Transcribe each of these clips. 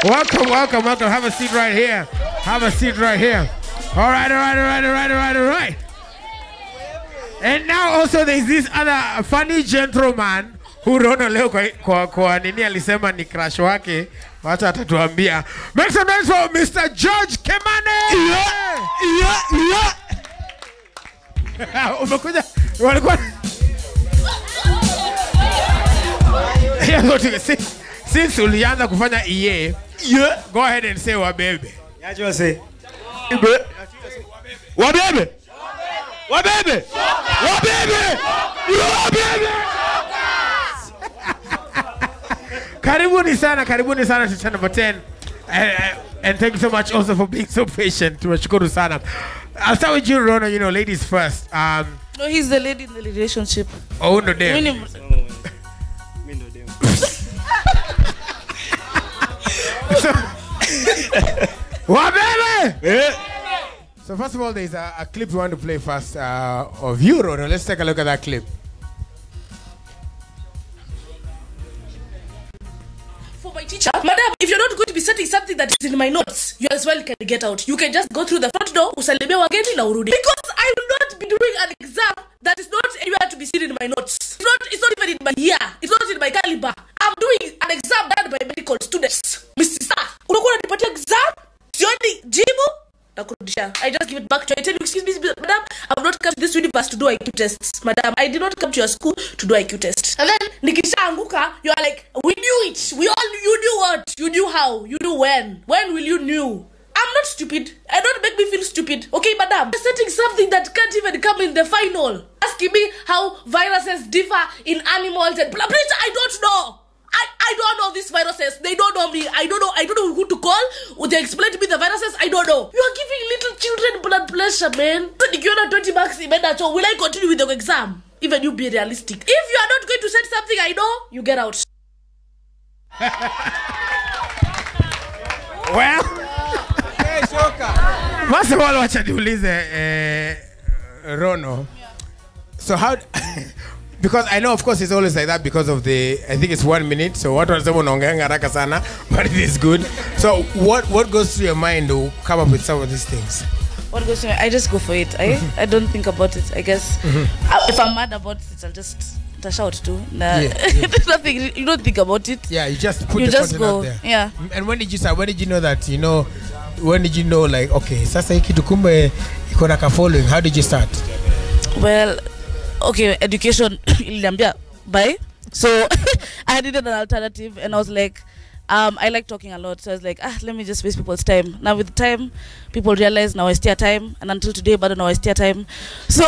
Welcome. Have a seat right here. All right. And now also there's this other funny gentleman who Rono leo kwa nini alisema ni crush wake. Wacha atatuambia. Make some noise for Mr. George Kimani. Yeah. Umekuja walikuwa since ulianza kufanya EA, go ahead and say wabebe. Yajua say wabebe. Karibuni sana to channel number 10. And thank you so much also for being so patient. Tunashukuru sana. I'll start with you, Rono, you know, ladies first. No, he's the lady in the relationship. Oh, no, damn. So, so first of all, there's a clip we want to play first of you, Rono. Let's take a look at that clip. For my teacher, madam, if you're not going to be setting something that is in my notes, you as well can get out. You can just go through the front door, usalimia wageni na urudi. Because I will not be doing an exam that is not anywhere to be seen in my notes. It's not even in my year. It's not in my caliber. I'm doing an exam done by medical students. Mr. Sir, unakuwa unanipatia exam? Sioni jibu? Nakurudisha. I just give it back to you. I tell you, excuse me, madam, I've not come to this universe to do IQ tests. Madam, I did not come to your school to do IQ tests. And then, nikishaanguka, you are like, we knew it. You knew what? You knew how? You knew when? When will you knew? I'm not stupid. I don't make me feel stupid. Okay, madam? You're setting something that can't even come in the final. Asking me how viruses differ in animals and blah, blah, I don't know. I don't know these viruses. They don't know me. I don't know who to call. Would they explain to me the viruses? I don't know. You are giving little children blood pressure, man. So if you're not 20 marks, will I continue with the exam? Even you be realistic. If you are not going to set something I know, you get out. Well, first of all, wacha niulize Rono. So how because I know of course it's always like that because of the I think it's 1 minute, so what was someone ongeanga haraka sana, but it is good. So what goes through your mind to come up with some of these things? What goes through? I just go for it. I don't think about it. I guess if I'm mad about it, I'll just shout too. Nah. There's nothing. You don't think about it. Yeah, you just put the content out there. Yeah. And when did you start? When did you know that? You know, when did you know like okay, sasa hiki tukumbe iko na ka following? How did you start? Well, okay, education iliniambia bye. So I needed an alternative, and I was like, I like talking a lot, so I was like, let me just waste people's time. Now with time, people realize now I steer time, and until today, but now I steer time. So,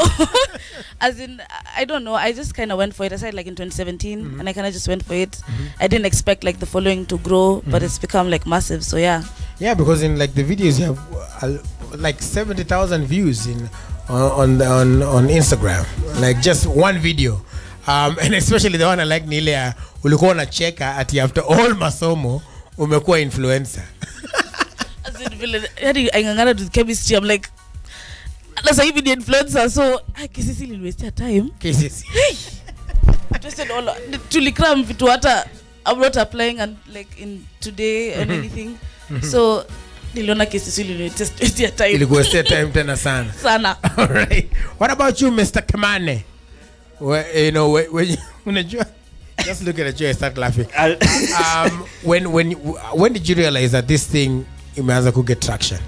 as in, I don't know, I just kind of went for it. I started like in 2017, and I kind of just went for it. I didn't expect like the following to grow, but it's become like massive. So yeah. Yeah, because in like the videos you have like 70,000 views on Instagram, like just one video. And especially the one I like ni ile ulikuwa unacheka ati after all masomo umekuwa influencer. As in vile I ngangana to chemistry, I'm like that's even the influencer, so KCC will waste your time. KCC. Just all tulikram vitu hata I'm not applying and like in today and anything. So niliona KCC will waste your time. Ilikuwa waste time tena sana. Sana. All right. What about you, Mr. Kimani? You know, when you just look at you and start laughing. When did you realize that this thing imeanza ku get traction?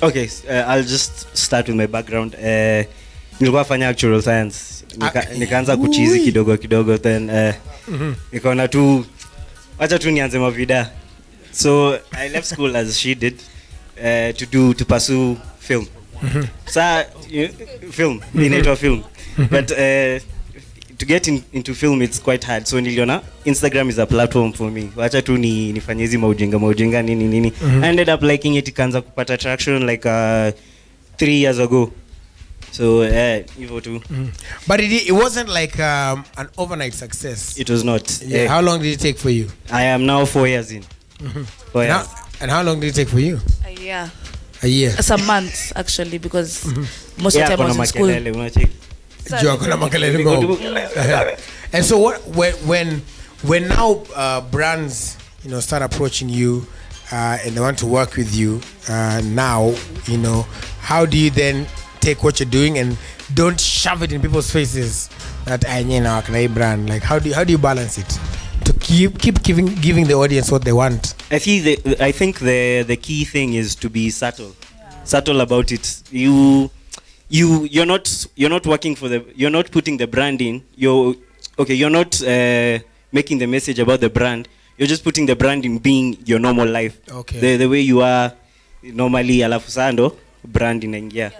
Okay, I'll just start with my background. Nilikuwa fanya actual science. Nikaanza kuchizi kidogo then nikaona tu acha tu nianze mavida. So I left school as she did to pursue film. So film, inaitwa film. But to get into film it's quite hard. So niliona Instagram is a platform for me. Wacha tu nifanye hizi maujinga nini. I ended up liking it, ikaanza kupata traction like 3 years ago. So hivyo tu. But it wasn't like an overnight success. It was not. Yeah. How long did it take for you? I am now 4 years in. 4 years. And how long did it take for you? A year. A year. Some months actually, because most of the time I was in school. And so when now brands, start approaching you and they want to work with you now, how do you then take what you're doing and don't shove it in people's faces that I brand? Like how do you balance it to keep giving the audience what they want? I think the key thing is to be subtle. Subtle about it. You're not working for you're not putting the brand in. You're not making the message about the brand. You're just putting the brand in being your normal life. Okay. The way you are normally, alafu sando brand inaingia.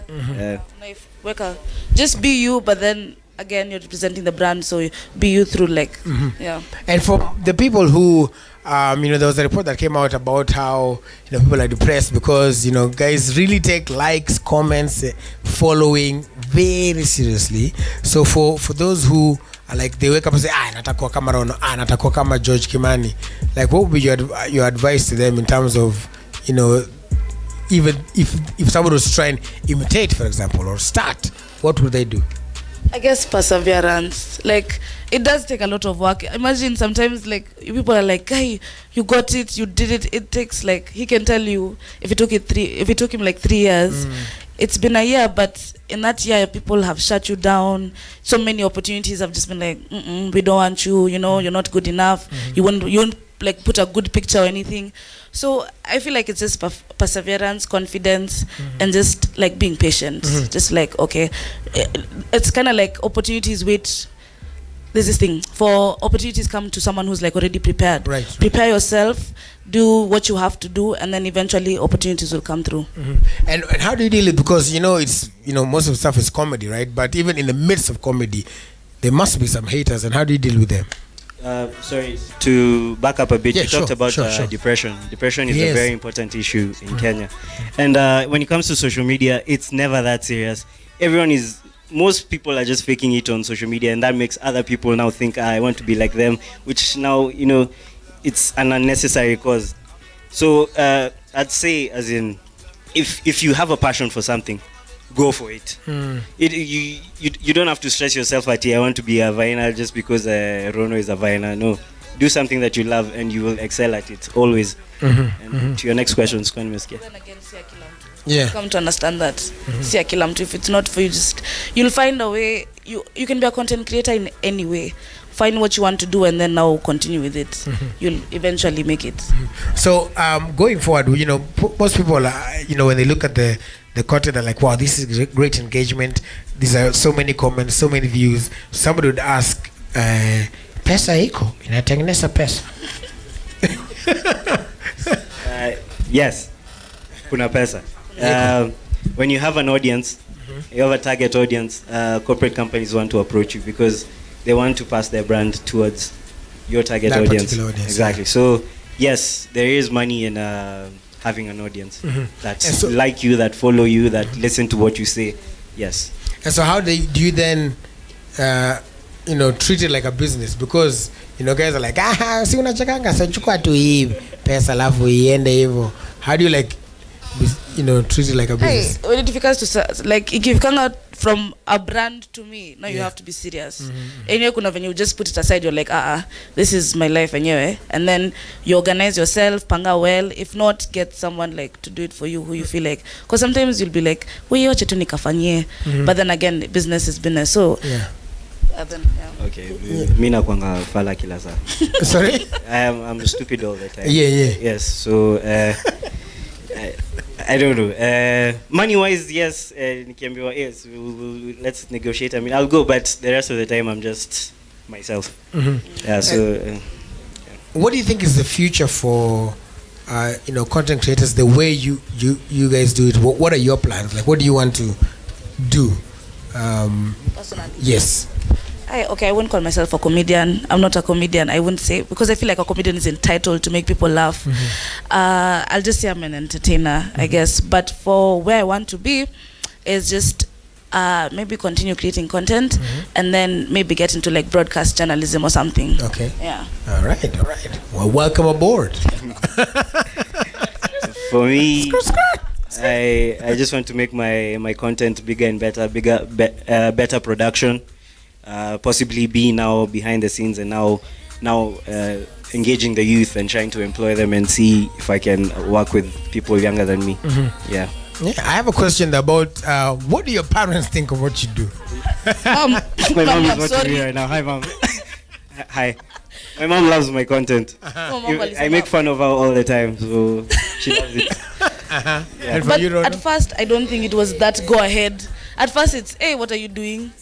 Just be you, but then again you're representing the brand, so be you through yeah. And for the people who there was a report that came out about how people are depressed because guys really take likes, comments, following very seriously. So for those who are like, they wake up and say, natakuwa kama Rono, natakuwa kama George Kimani, like what would be your advice to them in terms of even if someone was trying to imitate, for example, or start, what would they do? I guess perseverance. Like, it does take a lot of work. Imagine sometimes, like, people are like, "Hey, you got it, you did it." It takes, like, he can tell you if it took him like 3 years. It's been a year, but in that year, people have shut you down. So many opportunities have just been like, we don't want you. You're not good enough. You won't like put a good picture or anything. So I feel like it's just perseverance, confidence, and just like being patient. Just like, okay, it's kind of like opportunities wait. There's this thing, for opportunities come to someone who's like already prepared. Right. Prepare yourself, do what you have to do, and then eventually opportunities will come through. And how do you deal with, because it's most of the stuff is comedy, right? But even in the midst of comedy, there must be some haters, and how do you deal with them? Sorry, to back up a bit, Yeah, you talked about sure. depression. Depression is Yes. a very important issue in Kenya. And when it comes to social media, it's never that serious. Most people are just faking it on social media, and that makes other people now think, I want to be like them, which now, it's an unnecessary cause. So I'd say, as in, if you have a passion for something, go for it. You don't have to stress yourself at, I want to be a viner just because Rono is a viner. No, do something that you love and you will excel at it always. And to your next question, Then again, see kila mtu. Come to understand that. See kila mtu. If it's not for you, you'll find a way. You can be a content creator in any way. Find what you want to do and then now continue with it. You'll eventually make it. So going forward, most people, when they look at the content, they're like, wow, this is great engagement. These are so many comments, so many views. Somebody would ask, pesa iko? Inatengeneza pesa? Yes, kuna pesa. When you have an audience, you have a target audience, corporate companies want to approach you because they want to pass their brand towards your target audience. Exactly. So yes, there is money in having an audience that like you, that follow you, that listen to what you say. Yes. And so how do you then treat it like a business? Because guys are like, si unachakanga, so chukua tu hii pesa alafu iende hivyo. How do you treat it like a business? Hey, when it comes to like, if you come out from a brand to me, now you have to be serious. Anyway, when you just put it aside, you're like, this is my life anyway. And then you organize yourself, panga well. If not, get someone like to do it for you who you feel like. Because sometimes you'll be like, wache tu nikafanyie. But then again, business is business. So okay, mi nakwanga fala kila saa. Sorry? I'm stupid all the time. Yeah. Yes, so I don't know. Money wise, yes, nikiambiwa, yes, let's negotiate. I mean, I'll go, but the rest of the time I'm just myself. Yeah, so what do you think is the future for content creators, the way you guys do it? What are your plans? Like, what do you want to do? Personally? Yes. I wouldn't call myself a comedian. I'm not a comedian. I wouldn't say, because I feel like a comedian is entitled to make people laugh. I'll just say I'm an entertainer, I guess. But for where I want to be is just maybe continue creating content and then maybe get into like broadcast journalism or something. Okay. Yeah. All right. Well, welcome aboard. For me, I just want to make my content bigger and better, better production. Possibly be now behind the scenes and now now engaging the youth and trying to employ them and see if I can work with people younger than me. Yeah. Yeah, I have a question about what do your parents think of what you do? My mom I'm is watching sorry. me right now. Hi, mom. Hi. My mom loves my content. I make fun of her all the time, so she loves it. Yeah. And for But you, Rono? at first, I don't think it was that go ahead. At first, it's, hey, what are you doing?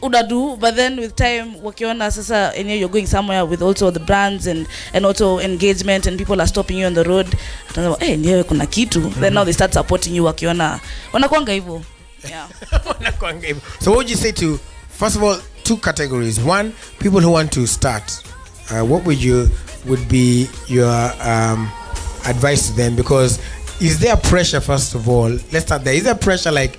Udadu. But then with time, wakiona sasa, and you're going somewhere with also the brands and also engagement, and people are stopping you on the road. Hey, niye kuna kitu. Then now they start supporting you. Wakiona, wanakuanga hivyo. Yeah. So what would you say to, first of all, two categories? One, people who want to start. What would be your advice to them? Because is there pressure, first of all? Let's start there. Is there pressure like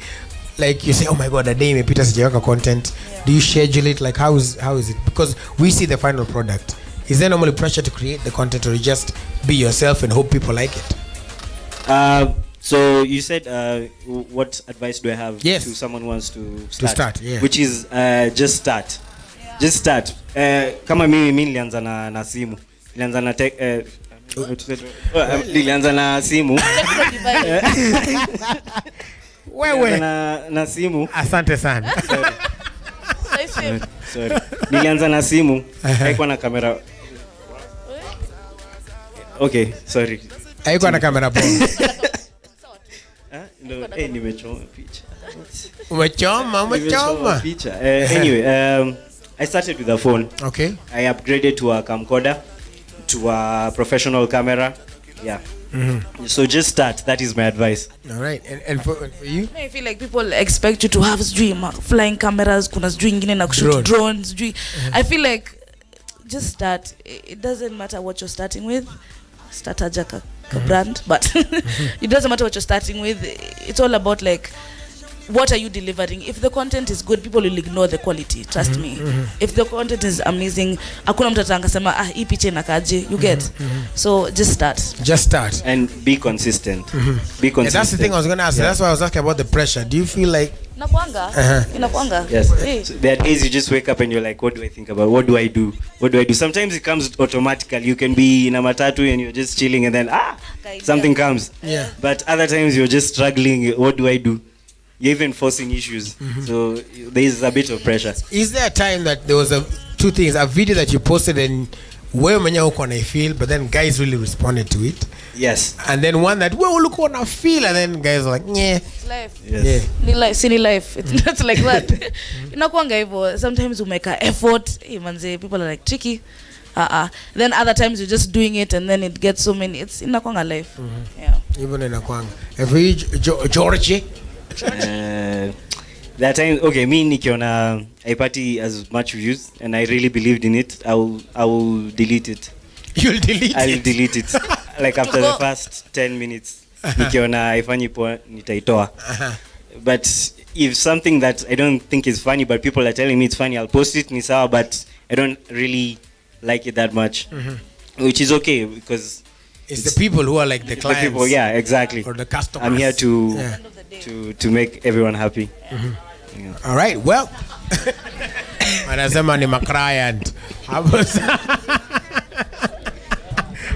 you say, oh my god, a day may Peter sijaweka content? Yeah. Do you schedule it? Like how is it? Because we see the final product. Is there normally pressure to create the content, or you just be yourself and hope people like it? So you said, what advice do I have to someone who wants to start? Yeah. Which is just start. Yeah. Just start. Kama mimi nilianza na simu. Nilianza na nilianza na simu. Wewe na simu. Asante sana. Sorry. Nilianza na simu. Haikuwa na kamera. Okay, sorry. Haikuwa na kamera poa. No, nimechoma picha. Umechoma picha. Anyway, I started with a phone. Okay. I upgraded to a camcorder, to a professional camera. Yeah. So just start. That is my advice. All right. And for you? I feel like people expect you to have flying cameras, kuna ingine na kushoot drones. I feel like just start. It doesn't matter what you're starting with. Start a jaka brand, but it doesn't matter what you're starting with. It's all about like, what are you delivering? If the content is good, people will ignore the quality. Trust me. If the content is amazing, hakuna mtu atangasema hii picha inakaje. You get. So just start. Just start and be consistent. Be consistent. Yeah, that's the thing I was going to ask. Yeah. That's why I was asking about the pressure. Do you feel like inakuanga? Yes. So there are days you just wake up and you're like, what do I think about? What do I do? What do I do? Sometimes it comes automatically. You can be in a matatu and you're just chilling and then something comes. Yeah. But other times you're just struggling. What do I do? You're even forcing issues. So there is a bit of pressure. Is there a time that there was two things, a video that you posted and wewe mwenyewe uko na feel, but then guys really responded to it? Yes. And then one that wewe ulikuwa na feel, and then guys are like, yeah. It's life. Yes. Yeah. Ni life, sini life. It's not like that. Inakuanga hivyo. Sometimes you make an effort. Manze, people are like tricky. Then other times you're just doing it and then it gets so many. It's inakuanga life. Yeah. Even inakuanga. And for you, Georgie? That time, okay, me nikiona haipati as much views and I really believed in it, I will delete it. You'll delete I'll it? delete it. Like after the first 10 minutes. Nikiona haifanyi poa, nitaitoa. But if something that I don't think is funny but people are telling me it's funny, I'll post it, ni sawa, but I don't really like it that much. Which is okay because it's the people who are like the clients. The people, yeah, exactly. Or the customers. I'm here to make everyone happy. Yeah. All right, well. Anasema ni client.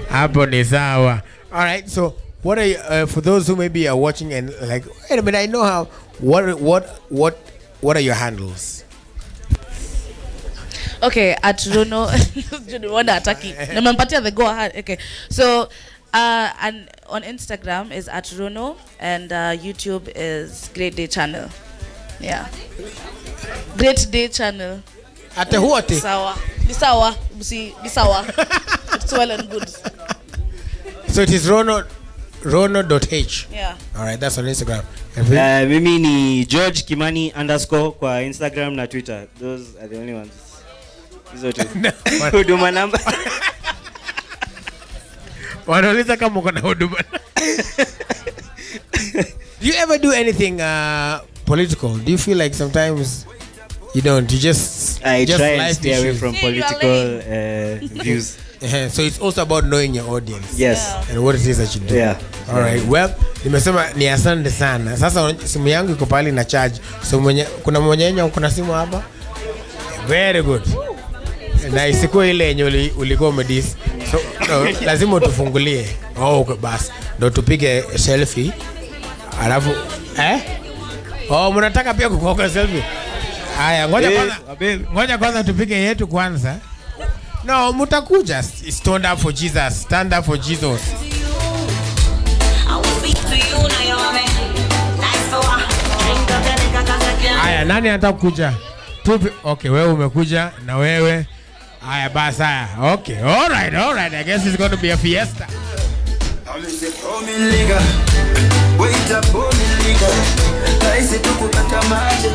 Hapo ni sawa. All right, so what are you, for those who maybe are watching and like, wait a minute, I know how. What are your handles? Okay, at Rono, nimempatia the go ahead. Okay, so and on Instagram is at Rono, and YouTube is Great Day Channel. Yeah, Great Day Channel. Ate huate? Sawa, ni sawa, ni sawa. It's well and good. So it is Rono.h. Yeah. All right, that's on Instagram. Mimi ni George Kimani _ kwa Instagram na Twitter. Those are the only ones. Hizo tu. Huduma namba. Wanauliza kama uko na huduma. Do you ever do anything political? Do you feel like sometimes you don't? You just try and life stay away issues? from political views. So it's also about knowing your audience. Yes. And what it is that you do. Yeah. All right. Well, nimesema ni asante sana. Sasa simu yangu iko pale na charge. So kuna mwenye kuna simu hapa. Very good. Na isikuwe ile yenye ulikuwa umedis. So no, lazima utufungulie. Oh, basi ndo tupige selfie. Alafu oh, mnataka pia kukoka selfie? Haya, ngoja kwanza tupige yetu kwanza. No, mutakuja. Stand up for Jesus. Stand up for Jesus. Haya, nani anataka kuja? Okay, wewe umekuja na wewe. Haya basi haya. Okay. All right. I guess it's going to be a fiesta.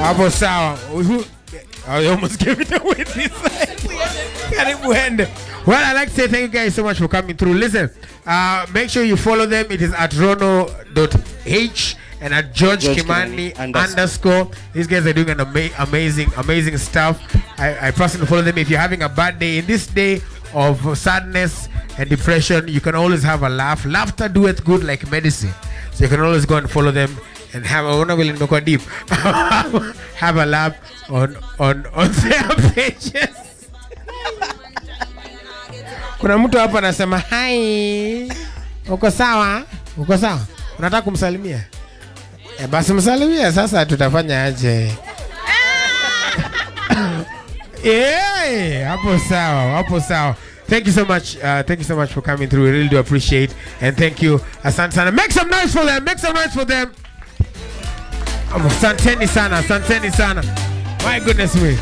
Hapo sawa. I almost gave it away this side. Well, I'd like to say thank you guys so much for coming through. Listen, make sure you follow them. It is at rono.h and at George Kimani _ These guys are doing an amazing stuff. I personally follow them. If you're having a bad day, in this day of sadness and depression, you can always have a laugh. Laughter doeth good like medicine. So you can always go and follow them and have a deep. Have a laugh on their pages. Kuna mtu hapa anasema hi. Uko sawa? Unataka kumsalimia? Basi msalimia sasa, tutafanya aje? Hapo sawa. Thank you so much for coming through. We really do appreciate, and thank you. Asante sana. Make some noise for them. Asanteni sana. My goodness me.